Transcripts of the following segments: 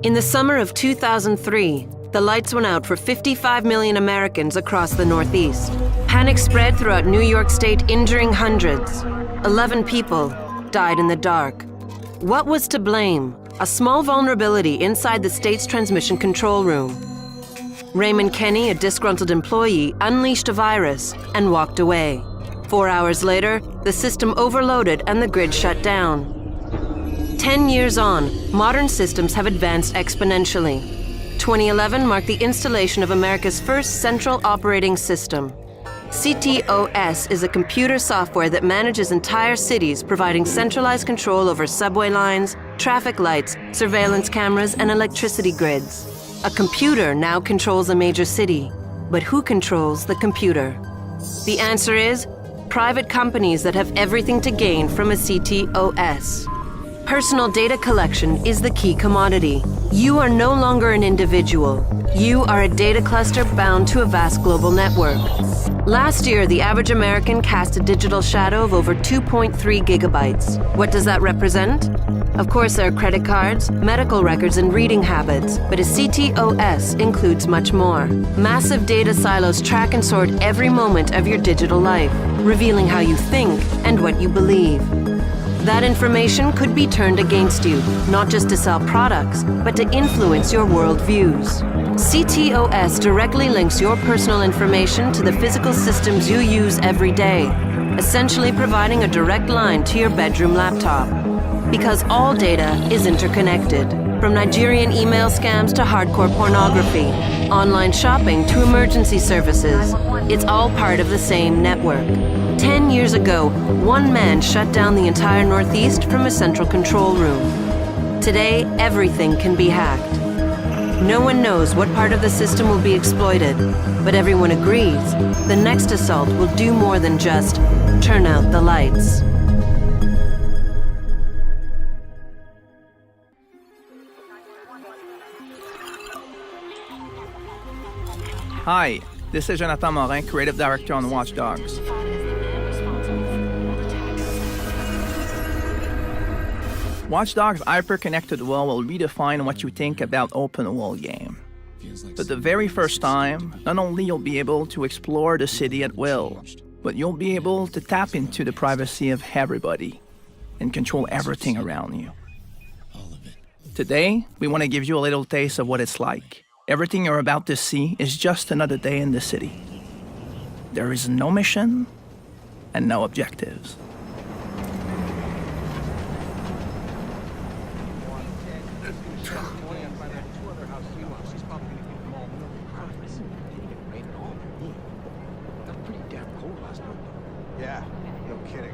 In the summer of 2003, the lights went out for 55 million Americans across the Northeast. Panic spread throughout New York State, injuring hundreds. 11 people died in the dark. What was to blame? A small vulnerability inside the state's transmission control room. Raymond Kenny, a disgruntled employee, unleashed a virus and walked away. 4 hours later, the system overloaded and the grid shut down. 10 years on, modern systems have advanced exponentially. 2011 marked the installation of America's first central operating system. CTOS is a computer software that manages entire cities, providing centralized control over subway lines, traffic lights, surveillance cameras, and electricity grids. A computer now controls a major city, but who controls the computer? The answer is private companies that have everything to gain from a CTOS. Personal data collection is the key commodity. You are no longer an individual. You are a data cluster bound to a vast global network. Last year, the average American cast a digital shadow of over 2.3 gigabytes. What does that represent? Of course, there are credit cards, medical records, and reading habits, but a CTOS includes much more. Massive data silos track and sort every moment of your digital life, revealing how you think and what you believe. That information could be turned against you, not just to sell products, but to influence your worldviews. CTOS directly links your personal information to the physical systems you use every day, essentially providing a direct line to your bedroom laptop. Because all data is interconnected, from Nigerian email scams to hardcore pornography, online shopping to emergency services. It's all part of the same network. 10 years ago, one man shut down the entire Northeast from a central control room. Today, everything can be hacked. No one knows what part of the system will be exploited, but everyone agrees the next assault will do more than just turn out the lights. Hi, this is Jonathan Morin, Creative Director on Watch Dogs. Watch Dogs' hyper-connected world will redefine what you think about open-world game. For the very first time, not only you'll be able to explore the city at will, but you'll be able to tap into the privacy of everybody and control everything around you. Today, we want to give you a little taste of what it's like. Everything you're about to see is just another day in the city. There is no mission and no objectives. Yeah, no kidding.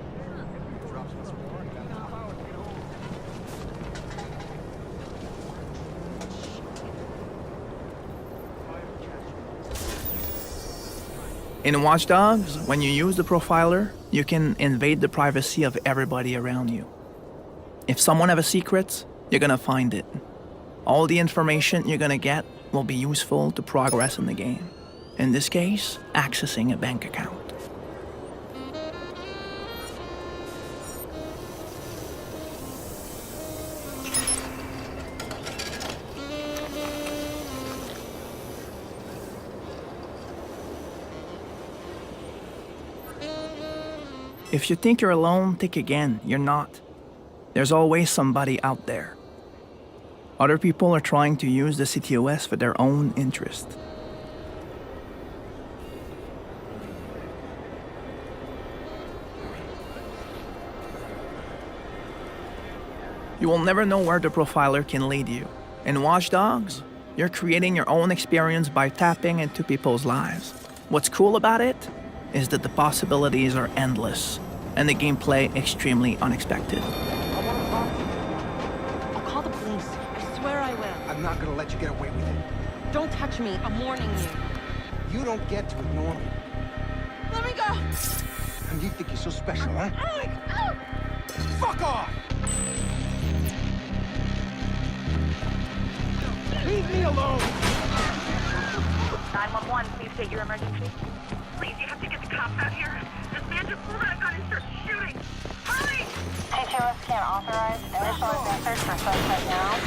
In Watch Dogs, when you use the profiler, you can invade the privacy of everybody around you. If someone has a secret, you're gonna find it. All the information you're gonna get will be useful to progress in the game. In this case, accessing a bank account. If you think you're alone, think again. You're not. There's always somebody out there. Other people are trying to use the CTOS for their own interest. You will never know where the profiler can lead you. In Watch Dogs, you're creating your own experience by tapping into people's lives. What's cool about it is that the possibilities are endless and the gameplay extremely unexpected. I'll call the police. I swear I will. I'm not gonna let you get away with it. Don't touch me. I'm warning you. You don't get to ignore me. Let me go. And you think you're so special, huh? Fuck off! Leave me alone! 911, please state your emergency. Please, you have to get the cops out here. This man just pulled out a gun and started shooting. Hurry! TTOS can't authorize initial advances for suspect now.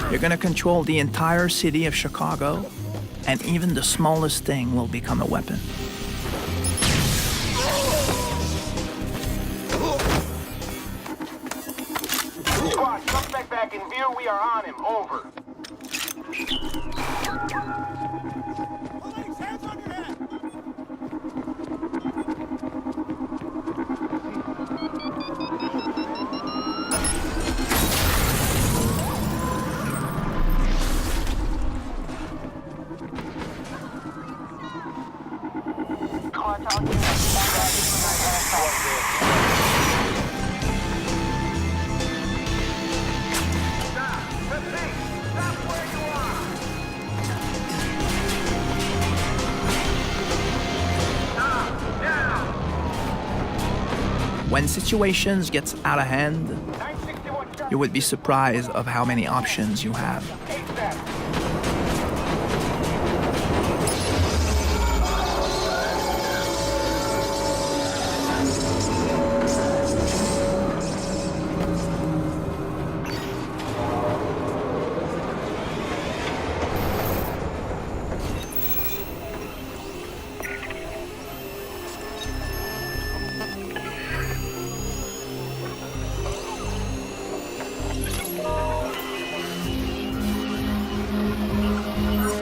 You're gonna control the entire city of Chicago, and even the smallest thing will become a weapon. Squad, suspect back in view. We are on him. Over. Police, hands on your head! Squad to all units. Stand by. This is identified. Stop. Repeat. Stop where you are. Stop. Now. When situations gets out of hand, 961 you would be surprised of how many options you have. ASAP.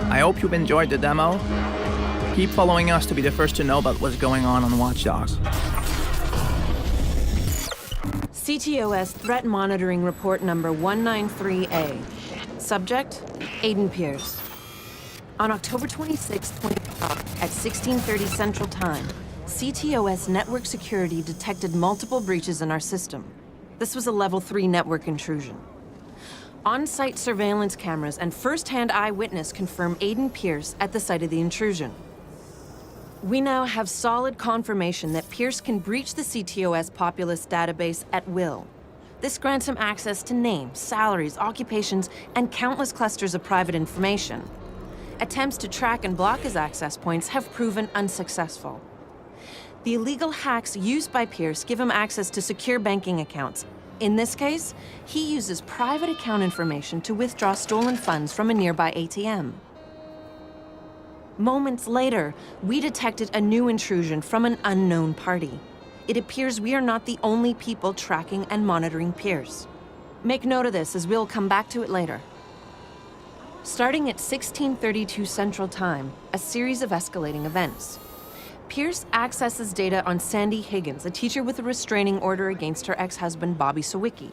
I hope you've enjoyed the demo. Keep following us to be the first to know about what's going on Watch Dogs. CTOS Threat Monitoring Report number 193A. Subject, Aiden Pierce. On October 26, 2012, at 16:30 Central Time, CTOS Network Security detected multiple breaches in our system. This was a Level 3 network intrusion. On-site surveillance cameras and first-hand eyewitness confirm Aiden Pierce at the site of the intrusion. We now have solid confirmation that Pierce can breach the CTOS Populous database at will. This grants him access to names, salaries, occupations, and countless clusters of private information. Attempts to track and block his access points have proven unsuccessful. The illegal hacks used by Pierce give him access to secure banking accounts. In this case, he uses private account information to withdraw stolen funds from a nearby ATM. Moments later, we detected a new intrusion from an unknown party. It appears we are not the only people tracking and monitoring Pierce. Make note of this, as we'll come back to it later. Starting at 16:32 Central Time, a series of escalating events. Pierce accesses data on Sandy Higgins, a teacher with a restraining order against her ex-husband Bobby Sawicki.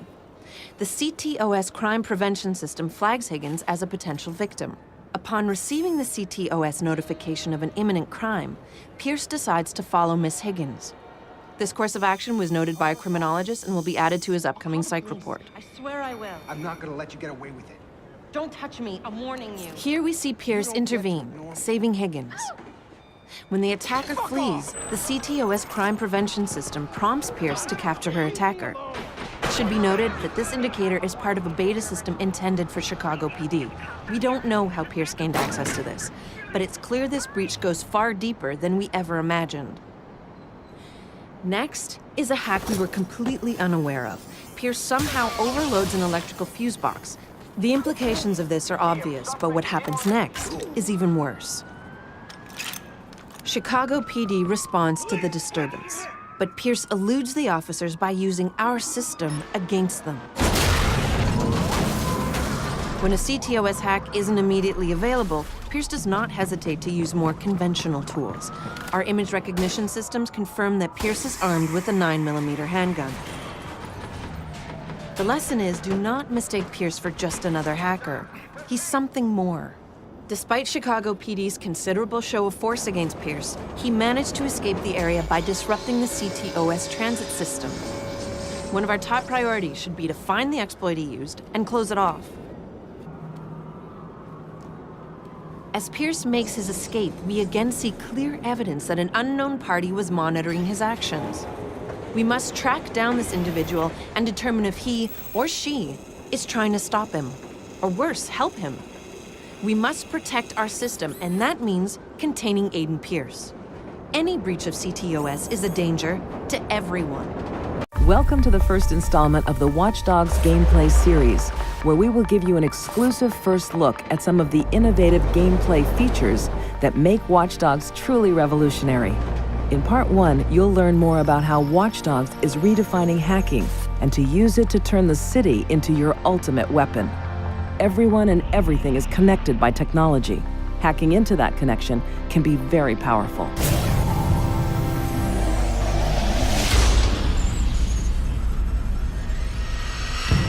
The CTOS crime prevention system flags Higgins as a potential victim. Upon receiving the CTOS notification of an imminent crime, Pierce decides to follow Miss Higgins. This course of action was noted by a criminologist and will be added to his upcoming psych report. I swear I will. I'm not gonna let you get away with it. Don't touch me, I'm warning you. Here we see Pierce intervene, saving Higgins. When the attacker flees, the CTOS crime prevention system prompts Pierce to capture her attacker. It should be noted that this indicator is part of a beta system intended for Chicago PD. We don't know how Pierce gained access to this, but it's clear this breach goes far deeper than we ever imagined. Next is a hack we were completely unaware of. Pierce somehow overloads an electrical fuse box. The implications of this are obvious, but what happens next is even worse. Chicago PD responds to the disturbance, but Pierce eludes the officers by using our system against them. When a CTOS hack isn't immediately available, Pierce does not hesitate to use more conventional tools. Our image recognition systems confirm that Pierce is armed with a 9mm handgun. The lesson is, do not mistake Pierce for just another hacker. He's something more. Despite Chicago PD's considerable show of force against Pierce, he managed to escape the area by disrupting the CTOS transit system. One of our top priorities should be to find the exploit he used and close it off. As Pierce makes his escape, we again see clear evidence that an unknown party was monitoring his actions. We must track down this individual and determine if he or she is trying to stop him, or worse, help him. We must protect our system, and that means containing Aiden Pierce. Any breach of CTOS is a danger to everyone. Welcome to the first installment of the Watch Dogs gameplay series. where we will give you an exclusive first look at some of the innovative gameplay features that make Watch Dogs truly revolutionary. In Part 1, you'll learn more about how Watch Dogs is redefining hacking and to use it to turn the city into your ultimate weapon. Everyone and everything is connected by technology. Hacking into that connection can be very powerful.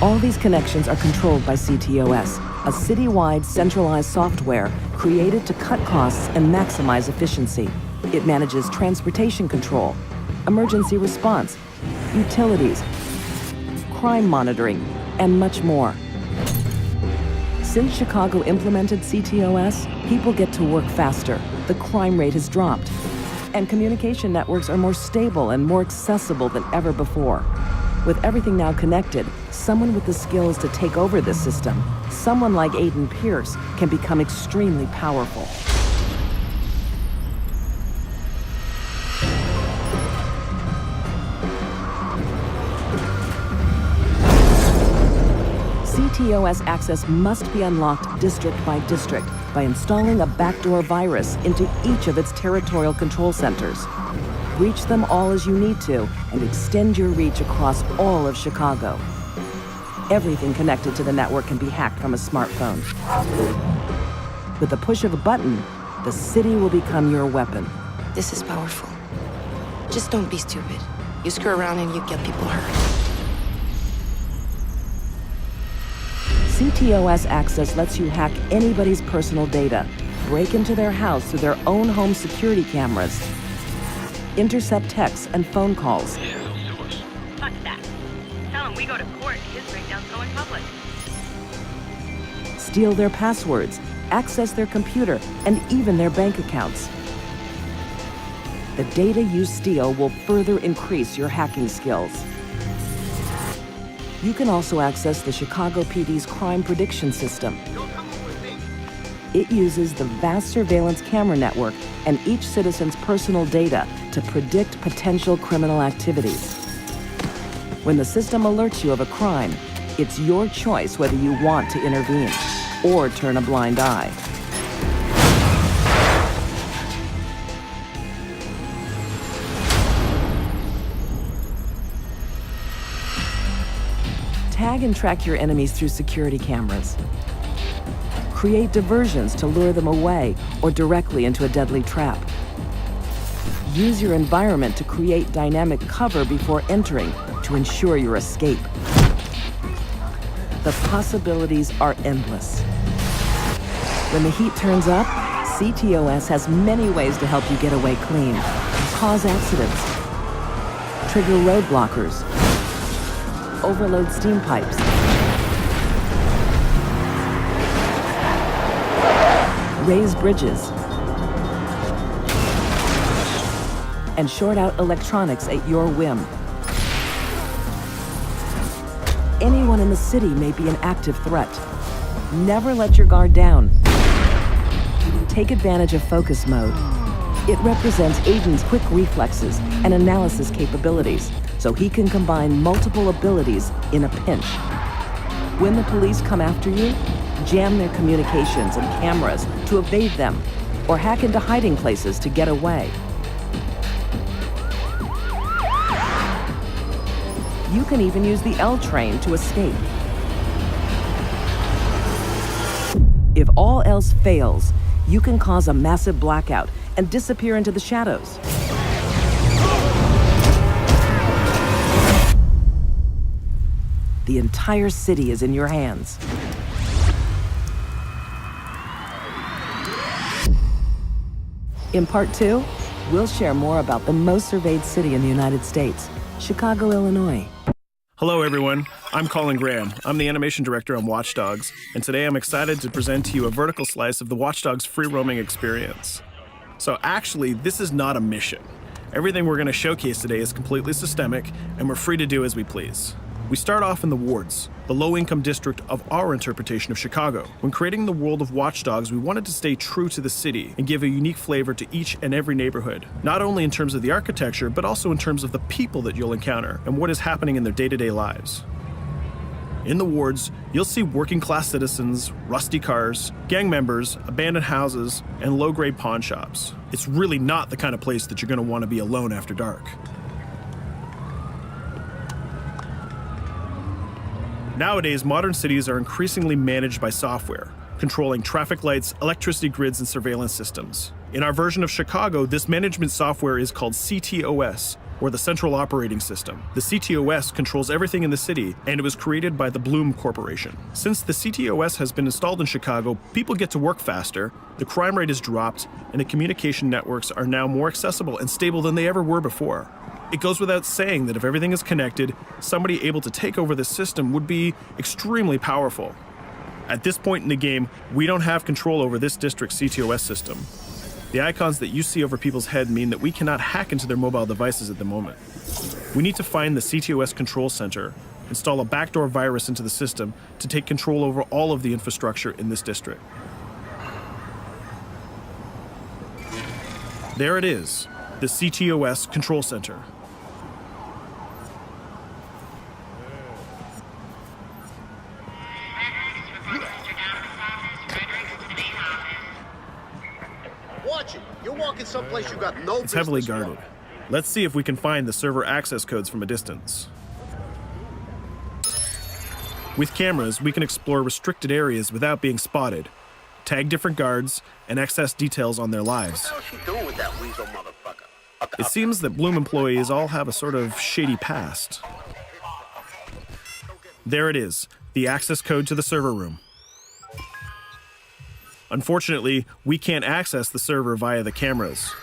All these connections are controlled by CTOS, a citywide centralized software created to cut costs and maximize efficiency. It manages transportation control, emergency response, utilities, crime monitoring, and much more. Since Chicago implemented CTOS, people get to work faster, the crime rate has dropped, and communication networks are more stable and more accessible than ever before. With everything now connected, someone with the skills to take over this system, someone like Aiden Pierce, can become extremely powerful. CTOS access must be unlocked district by district by installing a backdoor virus into each of its territorial control centers. Breach them all as you need to and extend your reach across all of Chicago. Everything connected to the network can be hacked from a smartphone. With the push of a button, the city will become your weapon. This is powerful. Just don't be stupid. You screw around and you get people hurt. CTOS access lets you hack anybody's personal data, break into their house through their own home security cameras, intercept texts and phone calls. Fuck that. Tell him we go to court. His breakdowns go in public. Steal their passwords, access their computer, and even their bank accounts. The data you steal will further increase your hacking skills. You can also access the Chicago PD's crime prediction system. It uses the vast surveillance camera network and each citizen's personal data to predict potential criminal activities. When the system alerts you of a crime, it's your choice whether you want to intervene or turn a blind eye. Tag and track your enemies through security cameras. Create diversions to lure them away or directly into a deadly trap. Use your environment to create dynamic cover before entering to ensure your escape. The possibilities are endless. When the heat turns up, CTOS has many ways to help you get away clean, cause accidents, trigger road blockers, overload steam pipes, raise bridges, and short out electronics at your whim. Anyone in the city may be an active threat. Never let your guard down. Take advantage of focus mode. It represents Aiden's quick reflexes and analysis capabilities, so he can combine multiple abilities in a pinch. When the police come after you, jam their communications and cameras to evade them, or hack into hiding places to get away. You can even use the L train to escape. If all else fails, you can cause a massive blackout and disappear into the shadows. The entire city is in your hands. In Part 2, we'll share more about the most surveyed city in the United States, Chicago, Illinois. Hello, everyone. I'm Colin Graham. I'm the animation director on Watch Dogs, and today I'm excited to present to you a vertical slice of the Watch Dogs free roaming experience. So actually, this is not a mission. Everything we're going to showcase today is completely systemic, and we're free to do as we please. We start off in the wards, the low-income district of our interpretation of Chicago. When creating the world of Watch Dogs, we wanted to stay true to the city and give a unique flavor to each and every neighborhood, not only in terms of the architecture, but also in terms of the people that you'll encounter and what is happening in their day-to-day lives. In the wards, you'll see working-class citizens, rusty cars, gang members, abandoned houses, and low-grade pawn shops. It's really not the kind of place that you're going to want to be alone after dark. Nowadays, modern cities are increasingly managed by software, controlling traffic lights, electricity grids, and surveillance systems. In our version of Chicago, this management software is called CTOS, or the Central Operating System. The CTOS controls everything in the city, and it was created by the Bloom Corporation. Since the CTOS has been installed in Chicago, people get to work faster, the crime rate has dropped, and the communication networks are now more accessible and stable than they ever were before. It goes without saying that if everything is connected, somebody able to take over the system would be extremely powerful. At this point in the game, we don't have control over this district's CTOS system. The icons that you see over people's head mean that we cannot hack into their mobile devices at the moment. We need to find the CTOS control center, install a backdoor virus into the system to take control over all of the infrastructure in this district. There it is, the CTOS control center. Watch it. You're walking someplace you got no It's heavily guarded. Let's see if we can find the server access codes from a distance. With cameras, we can explore restricted areas without being spotted, tag different guards, and access details on their lives. What the hell is she doing with that weasel motherfucker? It seems that Bloom employees all have a sort of shady past. There it is, the access code to the server room. Unfortunately, we can't access the server via the cameras.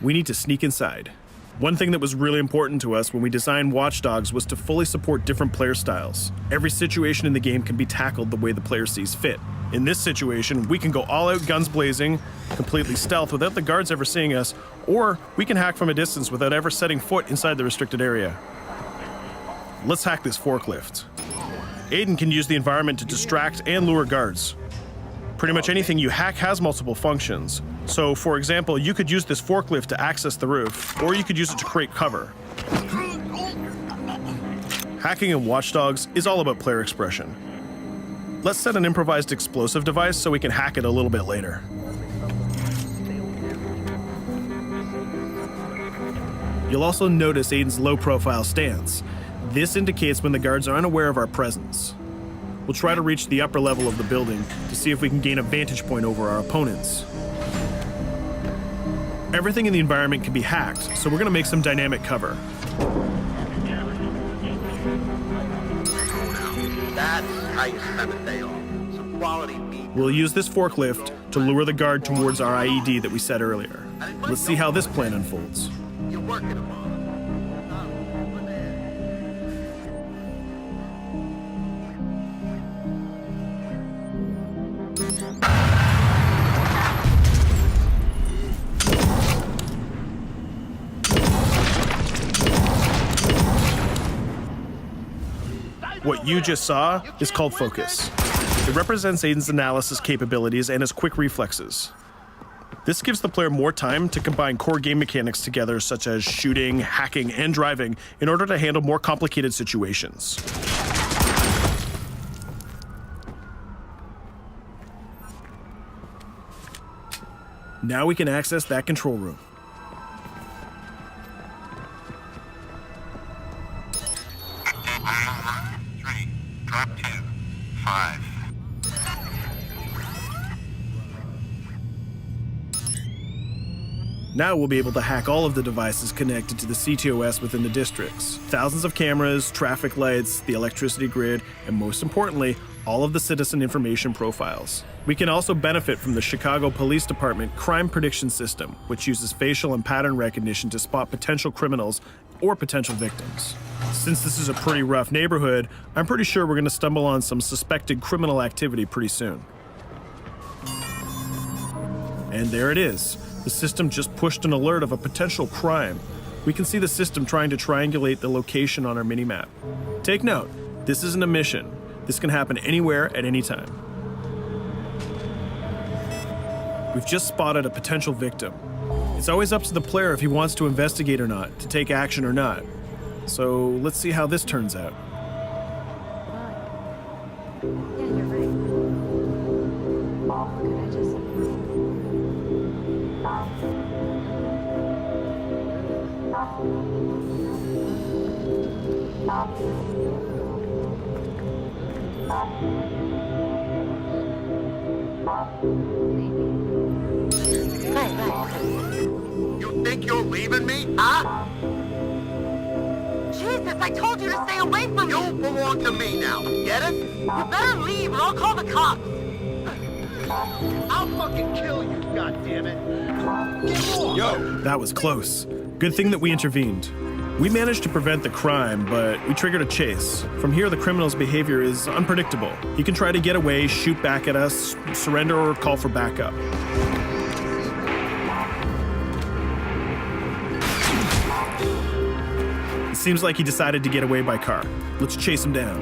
We need to sneak inside. One thing that was really important to us when we designed Watch Dogs was to fully support different player styles. Every situation in the game can be tackled the way the player sees fit. In this situation, we can go all out guns blazing, completely stealth without the guards ever seeing us, or we can hack from a distance without ever setting foot inside the restricted area. Let's hack this forklift. Aiden can use the environment to distract and lure guards. Pretty much anything you hack has multiple functions. So, for example, you could use this forklift to access the roof, or you could use it to create cover. Hacking in Watch Dogs is all about player expression. Let's set an improvised explosive device so we can hack it a little bit later. You'll also notice Aiden's low-profile stance. This indicates when the guards are unaware of our presence. We'll try to reach the upper level of the building to see if we can gain a vantage point over our opponents. Everything in the environment can be hacked, so we're going to make some dynamic cover. That's how you spend a day off. Some quality meat. We'll use this forklift to lure the guard towards our IED that we set earlier. Let's see how this plan unfolds. You're working them on. What you just saw is called focus. It represents Aiden's analysis capabilities and his quick reflexes. This gives the player more time to combine core game mechanics together, such as shooting, hacking, and driving, in order to handle more complicated situations. Now we can access that control room. Drop 2, 5. Now we'll be able to hack all of the devices connected to the CTOS within the districts. Thousands of cameras, traffic lights, the electricity grid, and most importantly, all of the citizen information profiles. We can also benefit from the Chicago Police Department Crime Prediction System, which uses facial and pattern recognition to spot potential criminals or potential victims. Since this is a pretty rough neighborhood, I'm pretty sure we're going to stumble on some suspected criminal activity pretty soon. And there it is. The system just pushed an alert of a potential crime. We can see the system trying to triangulate the location on our minimap. Take note, this isn't a mission. This can happen anywhere at any time. We've just spotted a potential victim. It's always up to the player if he wants to investigate or not, to take action or not. So let's see how this turns out. You think you're leaving me? Huh? Jesus, I told you to stay away from me! You belong to me now. Get it? You better leave or I'll call the cops! I'll fucking kill you, goddammit. Get off! Yo! That was close. Good thing that we intervened. We managed to prevent the crime, but we triggered a chase. From here, the criminal's behavior is unpredictable. He can try to get away, shoot back at us, surrender, or call for backup. It seems like he decided to get away by car. Let's chase him down.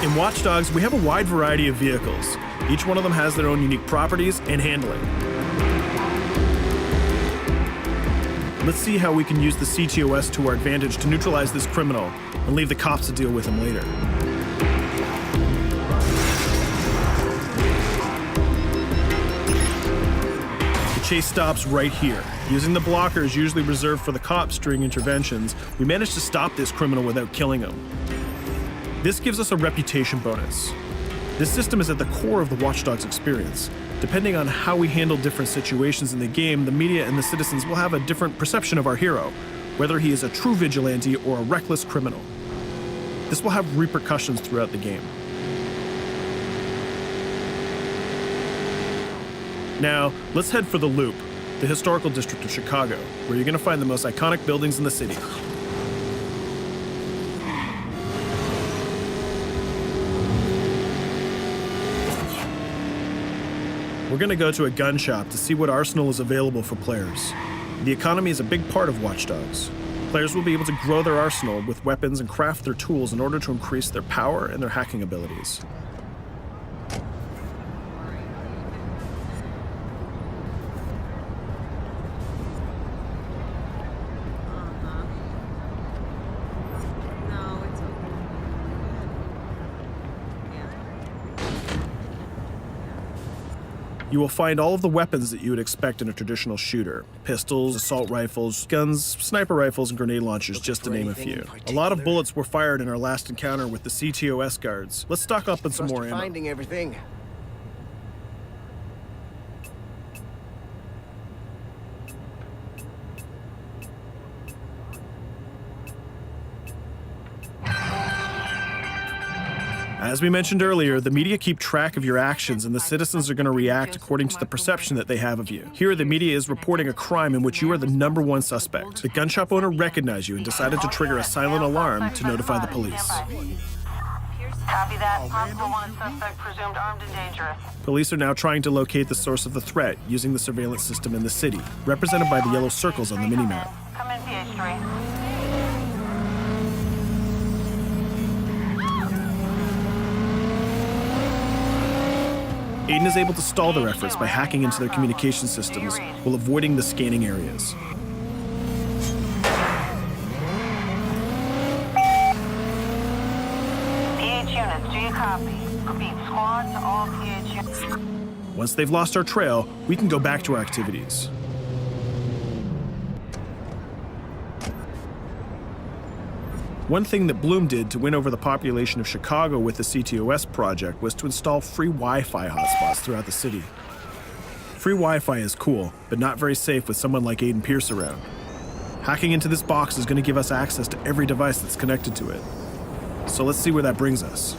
In Watch Dogs, we have a wide variety of vehicles. Each one of them has their own unique properties and handling. Let's see how we can use the CTOS to our advantage to neutralize this criminal and leave the cops to deal with him later. The chase stops right here. Using the blockers usually reserved for the cops during interventions, we managed to stop this criminal without killing him. This gives us a reputation bonus. This system is at the core of the Watch Dogs experience. Depending on how we handle different situations in the game, the media and the citizens will have a different perception of our hero, whether he is a true vigilante or a reckless criminal. This will have repercussions throughout the game. Now, let's head for the Loop, the historical district of Chicago, where you're going to find the most iconic buildings in the city. We're going to go to a gun shop to see what arsenal is available for players. The economy is a big part of Watch Dogs. Players will be able to grow their arsenal with weapons and craft their tools in order to increase their power and their hacking abilities. You will find all of the weapons that you would expect in a traditional shooter. Pistols, assault rifles, guns, sniper rifles, and grenade launchers, just to name a few. A lot of bullets were fired in our last encounter with the CTOS guards. Let's stock up on some more ammo. Finding everything. As we mentioned earlier, the media keep track of your actions and the citizens are going to react according to the perception that they have of you. Here, the media is reporting a crime in which you are the #1 suspect. The gun shop owner recognized you and decided to trigger a silent alarm to notify the police. Copy that. Possible one suspect presumed armed and dangerous. Police are now trying to locate the source of the threat using the surveillance system in the city, represented by the yellow circles on the minimap. Come in, PH3. Aiden is able to stall their efforts by hacking into their communication systems while avoiding the scanning areas. PH units, do you copy? Repeat, squad to all PH units. Once they've lost our trail, we can go back to our activities. One thing that Bloom did to win over the population of Chicago with the CTOS project was to install free Wi-Fi hotspots throughout the city. Free Wi-Fi is cool, but not very safe with someone like Aiden Pierce around. Hacking into this box is going to give us access to every device that's connected to it. So let's see where that brings us.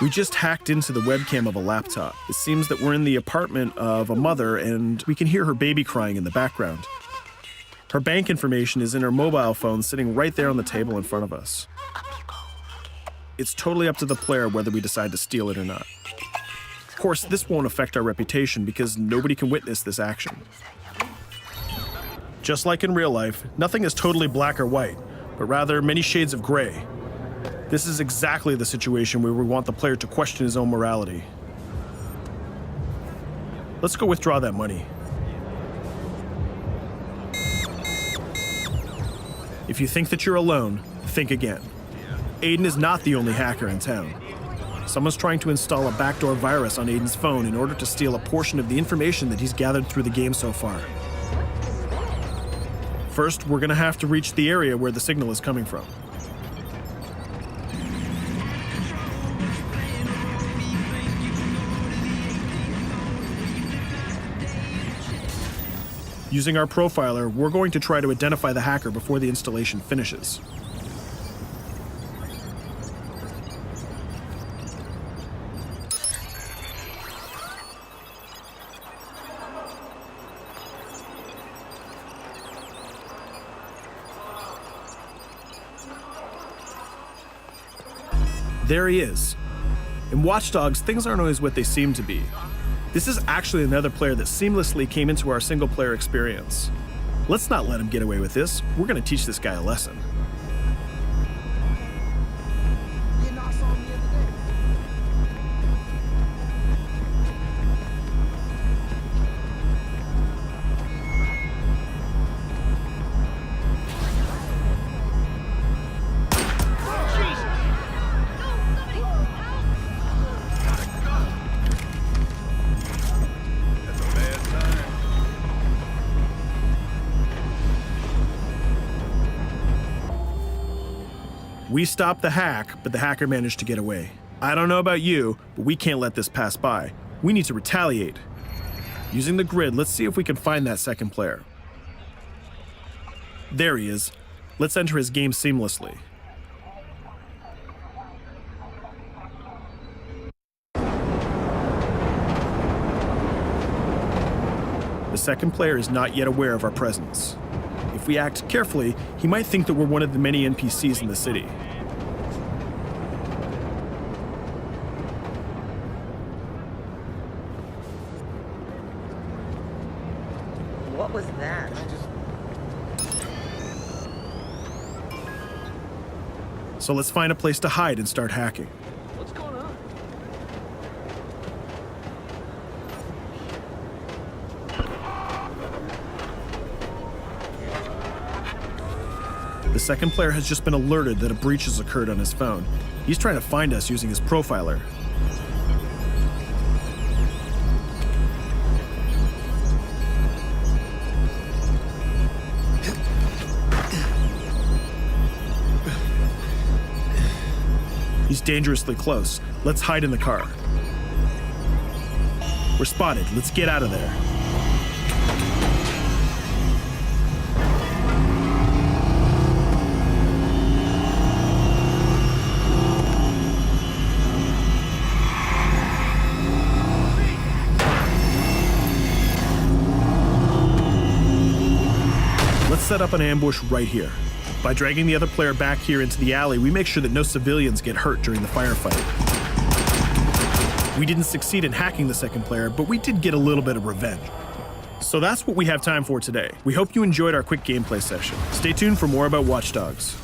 We just hacked into the webcam of a laptop. It seems that we're in the apartment of a mother and we can hear her baby crying in the background. Her bank information is in her mobile phone sitting right there on the table in front of us. It's totally up to the player whether we decide to steal it or not. Of course, this won't affect our reputation because nobody can witness this action. Just like in real life, nothing is totally black or white, but rather many shades of gray. This is exactly the situation where we want the player to question his own morality. Let's go withdraw that money. If you think that you're alone, think again. Aiden is not the only hacker in town. Someone's trying to install a backdoor virus on Aiden's phone in order to steal a portion of the information that he's gathered through the game so far. First, we're gonna have to reach the area where the signal is coming from. Using our profiler, we're going to try to identify the hacker before the installation finishes. There he is. In Watch Dogs, things aren't always what they seem to be. This is actually another player that seamlessly came into our single-player experience. Let's not let him get away with this. We're gonna teach this guy a lesson. We stopped the hack, but the hacker managed to get away. I don't know about you, but we can't let this pass by. We need to retaliate. Using the grid, let's see if we can find that second player. There he is. Let's enter his game seamlessly. The second player is not yet aware of our presence. If we act carefully, he might think that we're one of the many NPCs in the city. What was that? So let's find a place to hide and start hacking. What's going on? The second player has just been alerted that a breach has occurred on his phone. He's trying to find us using his profiler. He's dangerously close. Let's hide in the car. We're spotted. Let's get out of there. Let's set up an ambush right here. By dragging the other player back here into the alley, we make sure that no civilians get hurt during the firefight. We didn't succeed in hacking the second player, but we did get a little bit of revenge. So that's what we have time for today. We hope you enjoyed our quick gameplay session. Stay tuned for more about Watch Dogs.